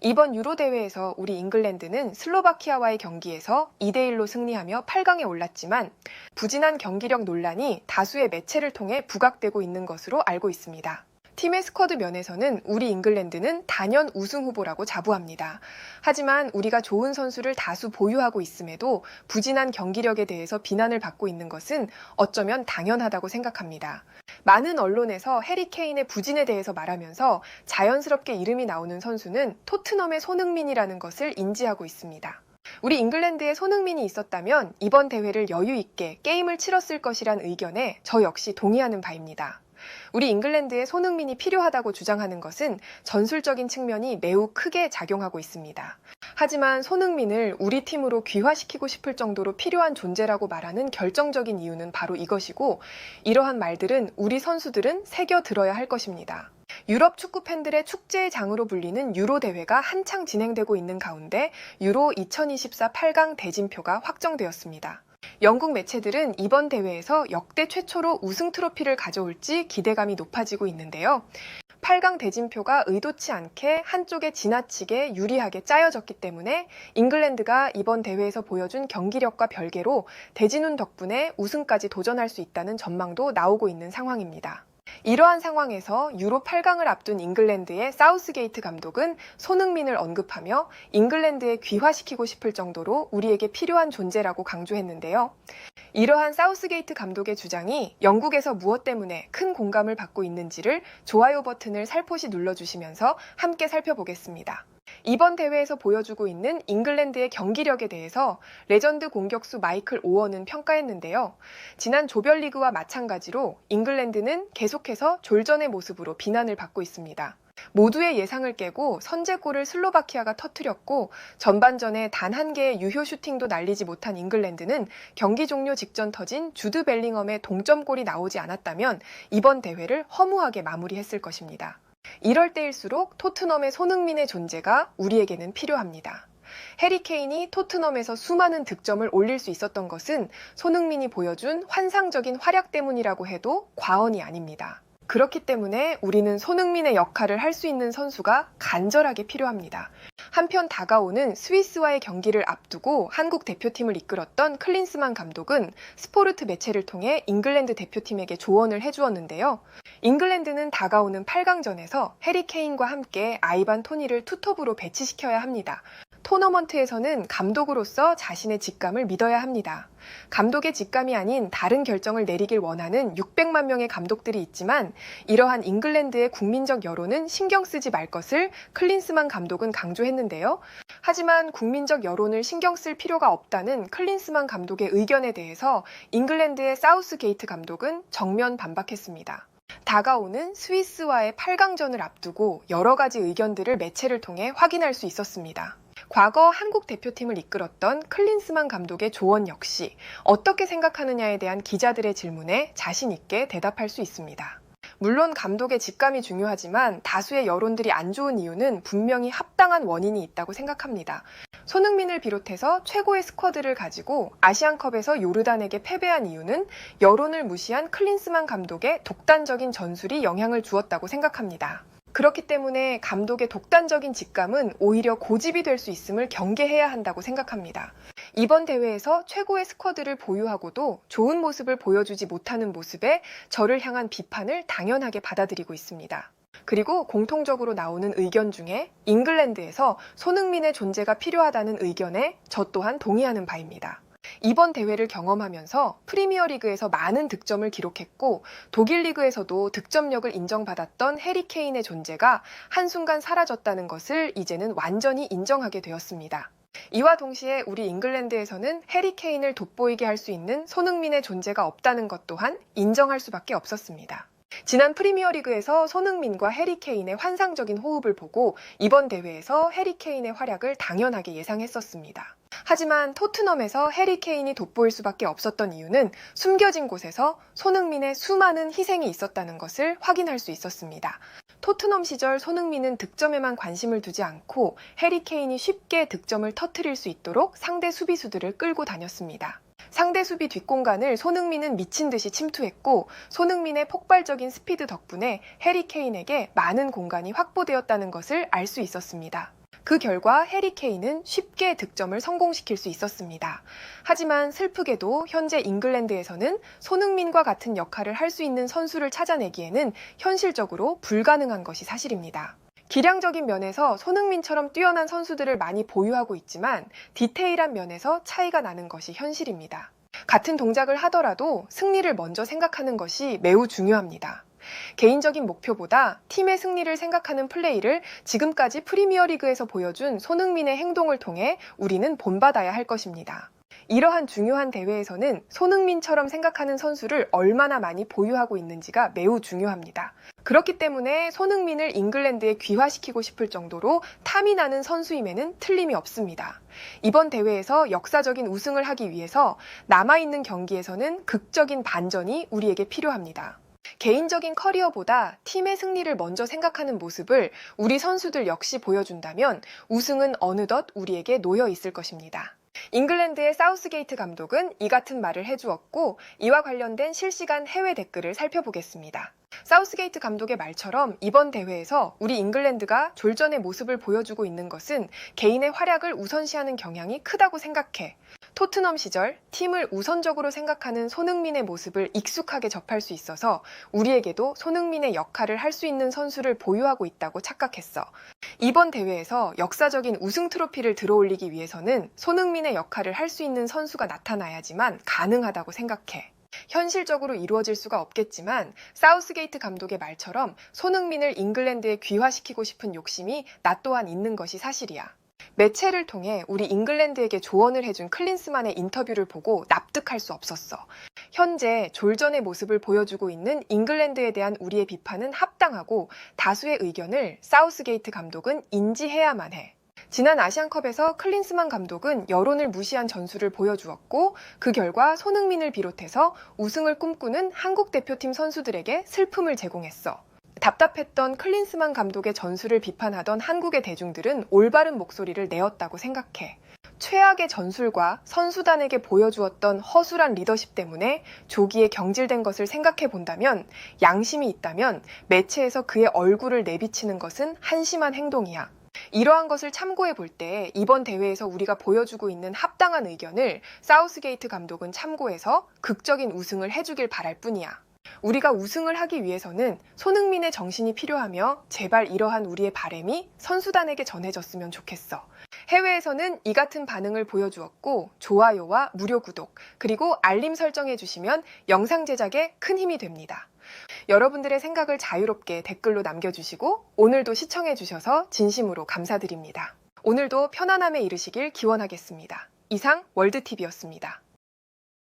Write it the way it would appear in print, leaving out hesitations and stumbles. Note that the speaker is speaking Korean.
이번 유로 대회에서 우리 잉글랜드는 슬로바키아와의 경기에서 2대1로 승리하며 8강에 올랐지만 부진한 경기력 논란이 다수의 매체를 통해 부각되고 있는 것으로 알고 있습니다. 팀의 스쿼드 면에서는 우리 잉글랜드는 단연 우승 후보라고 자부합니다. 하지만 우리가 좋은 선수를 다수 보유하고 있음에도 부진한 경기력에 대해서 비난을 받고 있는 것은 어쩌면 당연하다고 생각합니다. 많은 언론에서 해리 케인의 부진에 대해서 말하면서 자연스럽게 이름이 나오는 선수는 토트넘의 손흥민이라는 것을 인지하고 있습니다. 우리 잉글랜드에 손흥민이 있었다면 이번 대회를 여유 있게 게임을 치렀을 것이란 의견에 저 역시 동의하는 바입니다. 우리 잉글랜드에 손흥민이 필요하다고 주장하는 것은 전술적인 측면이 매우 크게 작용하고 있습니다. 하지만 손흥민을 우리 팀으로 귀화시키고 싶을 정도로 필요한 존재라고 말하는 결정적인 이유는 바로 이것이고, 이러한 말들은 우리 선수들은 새겨 들어야 할 것입니다. 유럽 축구 팬들의 축제의 장으로 불리는 유로 대회가 한창 진행되고 있는 가운데 유로 2024 8강 대진표가 확정되었습니다. 영국 매체들은 이번 대회에서 역대 최초로 우승 트로피를 가져올지 기대감이 높아지고 있는데요. 8강 대진표가 의도치 않게 한쪽에 지나치게 유리하게 짜여졌기 때문에 잉글랜드가 이번 대회에서 보여준 경기력과 별개로 대진운 덕분에 우승까지 도전할 수 있다는 전망도 나오고 있는 상황입니다. 이러한 상황에서 유로 8강을 앞둔 잉글랜드의 사우스게이트 감독은 손흥민을 언급하며 잉글랜드에 귀화시키고 싶을 정도로 우리에게 필요한 존재라고 강조했는데요. 이러한 사우스게이트 감독의 주장이 영국에서 무엇 때문에 큰 공감을 받고 있는지를 좋아요 버튼을 살포시 눌러주시면서 함께 살펴보겠습니다. 이번 대회에서 보여주고 있는 잉글랜드의 경기력에 대해서 레전드 공격수 마이클 오원은 평가했는데요. 지난 조별리그와 마찬가지로 잉글랜드는 계속해서 졸전의 모습으로 비난을 받고 있습니다. 모두의 예상을 깨고 선제골을 슬로바키아가 터뜨렸고 전반전에 단 한 개의 유효 슈팅도 날리지 못한 잉글랜드는 경기 종료 직전 터진 주드 벨링엄의 동점골이 나오지 않았다면 이번 대회를 허무하게 마무리했을 것입니다. 이럴 때일수록 토트넘의 손흥민의 존재가 우리에게는 필요합니다. 해리 케인이 토트넘에서 수많은 득점을 올릴 수 있었던 것은 손흥민이 보여준 환상적인 활약 때문이라고 해도 과언이 아닙니다. 그렇기 때문에 우리는 손흥민의 역할을 할 수 있는 선수가 간절하게 필요합니다. 한편 다가오는 스위스와의 경기를 앞두고 한국 대표팀을 이끌었던 클린스만 감독은 스포르트 매체를 통해 잉글랜드 대표팀에게 조언을 해주었는데요. 잉글랜드는 다가오는 8강전에서 해리 케인과 함께 아이반 토니를 투톱으로 배치시켜야 합니다. 토너먼트에서는 감독으로서 자신의 직감을 믿어야 합니다. 감독의 직감이 아닌 다른 결정을 내리길 원하는 600만 명의 감독들이 있지만 이러한 잉글랜드의 국민적 여론은 신경 쓰지 말 것을 클린스만 감독은 강조했는데요. 하지만 국민적 여론을 신경 쓸 필요가 없다는 클린스만 감독의 의견에 대해서 잉글랜드의 사우스게이트 감독은 정면 반박했습니다. 다가오는 스위스와의 8강전을 앞두고 여러 가지 의견들을 매체를 통해 확인할 수 있었습니다. 과거 한국 대표팀을 이끌었던 클린스만 감독의 조언 역시 어떻게 생각하느냐에 대한 기자들의 질문에 자신 있게 대답할 수 있습니다. 물론 감독의 직감이 중요하지만 다수의 여론들이 안 좋은 이유는 분명히 합당한 원인이 있다고 생각합니다. 손흥민을 비롯해서 최고의 스쿼드를 가지고 아시안컵에서 요르단에게 패배한 이유는 여론을 무시한 클린스만 감독의 독단적인 전술이 영향을 주었다고 생각합니다. 그렇기 때문에 감독의 독단적인 직감은 오히려 고집이 될 수 있음을 경계해야 한다고 생각합니다. 이번 대회에서 최고의 스쿼드를 보유하고도 좋은 모습을 보여주지 못하는 모습에 저를 향한 비판을 당연하게 받아들이고 있습니다. 그리고 공통적으로 나오는 의견 중에 잉글랜드에서 손흥민의 존재가 필요하다는 의견에 저 또한 동의하는 바입니다. 이번 대회를 경험하면서 프리미어리그에서 많은 득점을 기록했고 독일 리그에서도 득점력을 인정받았던 해리 케인의 존재가 한순간 사라졌다는 것을 이제는 완전히 인정하게 되었습니다. 이와 동시에 우리 잉글랜드에서는 해리 케인을 돋보이게 할 수 있는 손흥민의 존재가 없다는 것 또한 인정할 수밖에 없었습니다. 지난 프리미어리그에서 손흥민과 해리 케인의 환상적인 호흡을 보고 이번 대회에서 해리 케인의 활약을 당연하게 예상했었습니다. 하지만 토트넘에서 해리 케인이 돋보일 수밖에 없었던 이유는 숨겨진 곳에서 손흥민의 수많은 희생이 있었다는 것을 확인할 수 있었습니다. 토트넘 시절 손흥민은 득점에만 관심을 두지 않고 해리 케인이 쉽게 득점을 터뜨릴 수 있도록 상대 수비수들을 끌고 다녔습니다. 상대 수비 뒷공간을 손흥민은 미친 듯이 침투했고 손흥민의 폭발적인 스피드 덕분에 해리 케인에게 많은 공간이 확보되었다는 것을 알 수 있었습니다. 그 결과 해리 케인은 쉽게 득점을 성공시킬 수 있었습니다. 하지만 슬프게도 현재 잉글랜드에서는 손흥민과 같은 역할을 할 수 있는 선수를 찾아내기에는 현실적으로 불가능한 것이 사실입니다. 기량적인 면에서 손흥민처럼 뛰어난 선수들을 많이 보유하고 있지만 디테일한 면에서 차이가 나는 것이 현실입니다. 같은 동작을 하더라도 승리를 먼저 생각하는 것이 매우 중요합니다. 개인적인 목표보다 팀의 승리를 생각하는 플레이를 지금까지 프리미어리그에서 보여준 손흥민의 행동을 통해 우리는 본받아야 할 것입니다. 이러한 중요한 대회에서는 손흥민처럼 생각하는 선수를 얼마나 많이 보유하고 있는지가 매우 중요합니다. 그렇기 때문에 손흥민을 잉글랜드에 귀화시키고 싶을 정도로 탐이 나는 선수임에는 틀림이 없습니다. 이번 대회에서 역사적인 우승을 하기 위해서 남아있는 경기에서는 극적인 반전이 우리에게 필요합니다. 개인적인 커리어보다 팀의 승리를 먼저 생각하는 모습을 우리 선수들 역시 보여준다면 우승은 어느덧 우리에게 놓여 있을 것입니다. 잉글랜드의 사우스게이트 감독은 이 같은 말을 해주었고 이와 관련된 실시간 해외 댓글을 살펴보겠습니다. 사우스게이트 감독의 말처럼 이번 대회에서 우리 잉글랜드가 졸전의 모습을 보여주고 있는 것은 개인의 활약을 우선시하는 경향이 크다고 생각해. 토트넘 시절 팀을 우선적으로 생각하는 손흥민의 모습을 익숙하게 접할 수 있어서 우리에게도 손흥민의 역할을 할 수 있는 선수를 보유하고 있다고 착각했어. 이번 대회에서 역사적인 우승 트로피를 들어올리기 위해서는 손흥민의 역할을 할 수 있는 선수가 나타나야지만 가능하다고 생각해. 현실적으로 이루어질 수가 없겠지만 사우스게이트 감독의 말처럼 손흥민을 잉글랜드에 귀화시키고 싶은 욕심이 나 또한 있는 것이 사실이야. 매체를 통해 우리 잉글랜드에게 조언을 해준 클린스만의 인터뷰를 보고 납득할 수 없었어. 현재 졸전의 모습을 보여주고 있는 잉글랜드에 대한 우리의 비판은 합당하고 다수의 의견을 사우스게이트 감독은 인지해야만 해. 지난 아시안컵에서 클린스만 감독은 여론을 무시한 전술을 보여주었고 그 결과 손흥민을 비롯해서 우승을 꿈꾸는 한국 대표팀 선수들에게 슬픔을 제공했어. 답답했던 클린스만 감독의 전술을 비판하던 한국의 대중들은 올바른 목소리를 내었다고 생각해. 최악의 전술과 선수단에게 보여주었던 허술한 리더십 때문에 조기에 경질된 것을 생각해 본다면 양심이 있다면 매체에서 그의 얼굴을 내비치는 것은 한심한 행동이야. 이러한 것을 참고해 볼 때 이번 대회에서 우리가 보여주고 있는 합당한 의견을 사우스게이트 감독은 참고해서 극적인 우승을 해주길 바랄 뿐이야. 우리가 우승을 하기 위해서는 손흥민의 정신이 필요하며 제발 이러한 우리의 바람이 선수단에게 전해졌으면 좋겠어. 해외에서는 이 같은 반응을 보여주었고 좋아요와 무료 구독 그리고 알림 설정해 주시면 영상 제작에 큰 힘이 됩니다. 여러분들의 생각을 자유롭게 댓글로 남겨주시고 오늘도 시청해 주셔서 진심으로 감사드립니다. 오늘도 편안함에 이르시길 기원하겠습니다. 이상 월드TV였습니다.